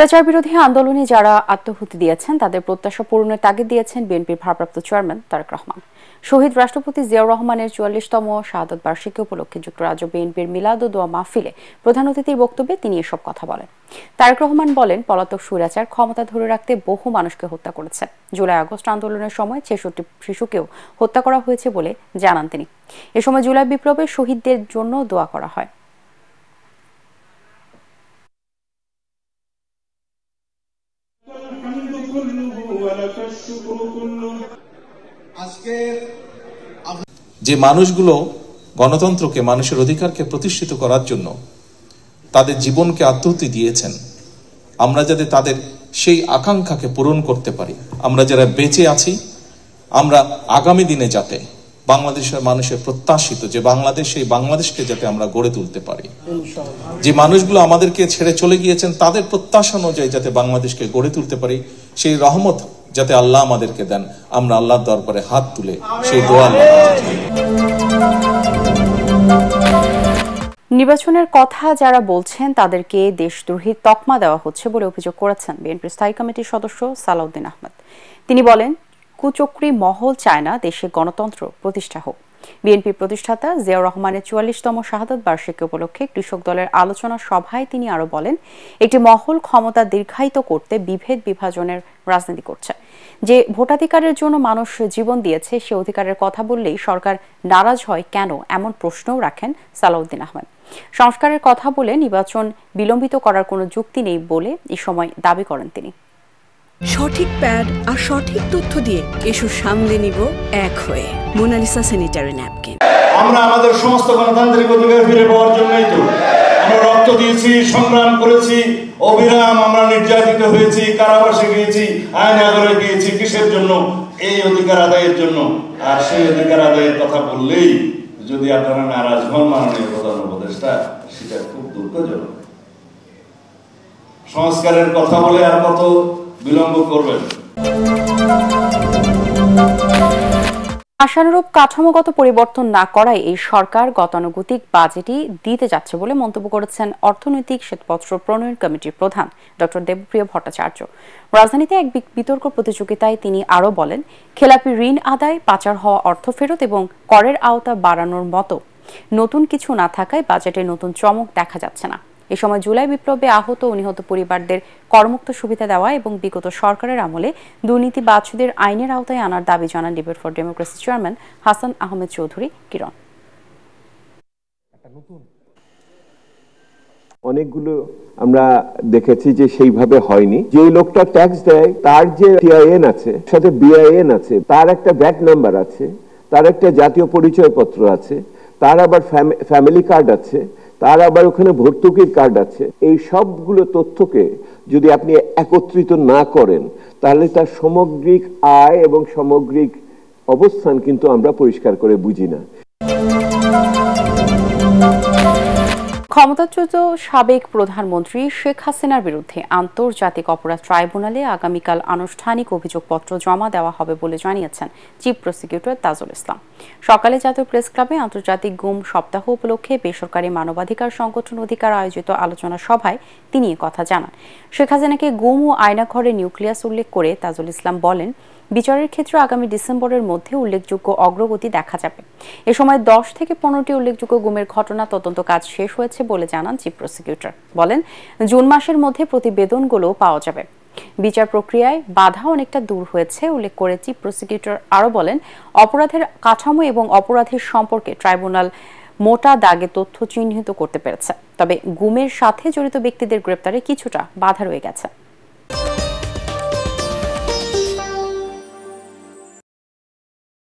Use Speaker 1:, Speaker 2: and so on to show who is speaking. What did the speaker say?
Speaker 1: স্বৈরাচার বিরোধী আন্দোলনে যারা আত্মহুতি দিয়েছেন তাদের প্রত্যাশা পূরণের তাগিদ দিয়েছেন বিএনপির ভারপ্রাপ্ত চেয়ারম্যান তারেক রহমান। শহীদ রাষ্ট্রপতি জিয়াউর রহমানের ৪৪তম শাহাদত বার্ষিকী উপলক্ষে যুক্তরাজ্য বিএনপির মিলাদ ও দোয়া মাহফিলে প্রধান অতিথির বক্তব্যে তিনি এসব কথা বলেন। তারেক রহমান বলেন, পলাতক স্বৈরাচার ক্ষমতা ধরে রাখতে বহু মানুষকে হত্যা করেছে। জুলাই আগস্ট আন্দোলনের সময় ৬৬ শিশুকেও হত্যা করা হয়েছে বলে জানান তিনি। এ সময় জুলাই বিপ্লবে শহীদদের জন্য দোয়া করা হয়।
Speaker 2: যে মানুষগুলো গণতন্ত্রকে, মানুষের অধিকারকে প্রতিষ্ঠিত করার জন্য তাদের জীবনকে আত্মাহুতি দিয়েছেন, আমরা যাতে তাদের সেই আকাঙ্ক্ষাকে পূরণ করতে পারি, আমরা যারা বেঁচে আছি, আমরা আগামী দিনে যাতে বাংলাদেশের মানুষের প্রত্যাশিত যে বাংলাদেশ, সেই বাংলাদেশকে যাতে আমরা গড়ে তুলতে পারি। যে মানুষগুলো আমাদেরকে ছেড়ে চলে গিয়েছেন তাদের প্রত্যাশা অনুযায়ী যাতে বাংলাদেশকে গড়ে তুলতে পারি, সেই রহমত যাতে আল্লাহ আমাদেরকে দেন, আমরা আল্লাহর দরবারে হাত তুলে সেই দোয়া।
Speaker 1: নির্বাচনের কথা যারা বলছেন তাদেরকে দেশদ্রোহী তকমা দেওয়া হচ্ছে বলে অভিযোগ করেছেন বিএনপির স্থায়ী কমিটির সদস্য সালাউদ্দিন আহমেদ। তিনি বলেন, কুচক্রী মহল চায় না দেশে গণতন্ত্র প্রতিষ্ঠা হোক। বিএনপির প্রতিষ্ঠাতা জিয়াউর রহমানের ৪৪তম শাহাদত বার্ষিকী উপলক্ষে কৃষক দলের আলোচনা সভায় তিনি আরো বলেন, একটি মহল ক্ষমতা দীর্ঘায়িত করতে বিভেদ বিভাজনের রাজনীতি করছে। যে ভোটাধিকারের জন্য মানুষ জীবন দিয়েছে সে অধিকারের কথা বললেই সরকার নারাজ হয় কেন, এমন প্রশ্নও রাখেন সালাউদ্দিন আহমেদ। সংস্কারের কথা বলে নির্বাচন বিলম্বিত করার কোনো যুক্তি নেই বলে এ সময় দাবি করেন তিনি।
Speaker 3: সঠিক প্যাড আর সঠিক তথ্য দিয়ে ইস্যু সামলে নিব এক হয়ে। Monalisa sanitary napkin.
Speaker 4: আমরা আমাদের সমস্ত গণতান্ত্রিক অধিকার ফিরে পাওয়ার জন্যই তো আমরা রক্ত দিয়েছি, সংগ্রাম করেছি, অবিরাম আমরা নির্যাতিত হয়েছি, কারাবাসে গিয়েছি, আয়নাগরে গিয়েছি। কিসের জন্য? এই অধিকার আদায়ের জন্য। আর সেই অধিকার আদায়ের কথা বললেই যদি আপনারা নারাজ হন মাননীয় প্রধান উপদেষ্টা, সেটা খুব দুঃখজনক। সংস্কারের কথা বলে আর কত বিলম্ব করবেন?
Speaker 1: আশানুরূপ কাঠামোগত পরিবর্তন না করায় এই সরকার গতানুগতিক বাজেটই দিতে যাচ্ছে বলে মন্তব্য করেছেন অর্থনৈতিক শ্বেতপত্র প্রণয়ন কমিটির প্রধান ডক্টর দেবপ্রিয় ভট্টাচার্য। রাজধানীতে এক বিতর্ক প্রতিযোগিতায় তিনি আরও বলেন, খেলাপি ঋণ আদায়, পাচার হওয়া অর্থ ফেরত এবং করের আওতা বাড়ানোর মতো নতুন কিছু না থাকায় বাজেটে নতুন চমক দেখা যাচ্ছে না। এ সময় জুলাই বিপ্লবে আহত ও নিহত পরিবারদের করমুক্ত সুবিধা দেওয়া এবং বিগত সরকারের আমলে দুর্নীতিবাজদের আইনের আওতায় আনার দাবি জানান debate for democracy chairman Hasan Ahmed Chowdhury Kiran.
Speaker 5: অনেকগুলো আমরা দেখেছি যে সেইভাবে হয়নি। যে লোকটা ট্যাক্স দেয় তার যে টিআইএন আছে, সাথে বিআইএন আছে, তার একটা ভ্যাট নাম্বার আছে, তার একটা জাতীয় পরিচয়পত্র আছে, তার আবার ফ্যামিলি কার্ড আছে, তার আবার ওখানে ভর্তুকির কার্ড আছে। এই সবগুলো তথ্যকে যদি আপনি একত্রিত না করেন তাহলে তার সামগ্রিক আয় এবং সামগ্রিক অবস্থান কিন্তু আমরা পরিষ্কার করে বুঝি না।
Speaker 1: ক্ষমতাচ্যুত সাবেক প্রধানমন্ত্রী শেখ হাসিনার বিরুদ্ধে আন্তর্জাতিক অপরাধ ট্রাইব্যুনালে আগামীকাল আনুষ্ঠানিক অভিযোগপত্র জমা দেওয়া হবে বলে জানিয়েছেন চিফ প্রসিকিউটর তাজুল ইসলাম। সকালে জাতীয় প্রেস ক্লাবে আন্তর্জাতিক গুম সপ্তাহ উপলক্ষে বেসরকারি মানবাধিকার সংগঠন অধিকার আয়োজিত আলোচনা সভায় তিনি কথা জানান। শেখ হাসিনাকে গুম ও আয়নাঘরে নিউক্লিয়াস উল্লেখ করে তাজুল ইসলাম বলেন, বিচারের ক্ষেত্রে আগামী ডিসেম্বরের মধ্যে উল্লেখযোগ্য অগ্রগতি দেখা যাবে। এ সময় 10 থেকে 15টি উল্লেখযোগ্য গুমের ঘটনা তদন্ত কাজ শেষ হয়েছে বলে জানান চিফ প্রসিকিউটর। বলেন, জুন মাসের মধ্যে প্রতিবেদনগুলো পাওয়া যাবে। বিচার প্রক্রিয়ায় বাধা অনেকটা দূর হয়েছে উল্লেখ করে চিফ প্রসিকিউটর আরও বলেন, অপরাধের কাঠামো এবং অপরাধের সম্পর্কে ট্রাইব্যুনাল মোটা দাগে তথ্য চিহ্নিত করতে পেরেছে, তবে গুমের সাথে জড়িত ব্যক্তিদের গ্রেপ্তারে কিছুটা বাধা রয়ে গেছে।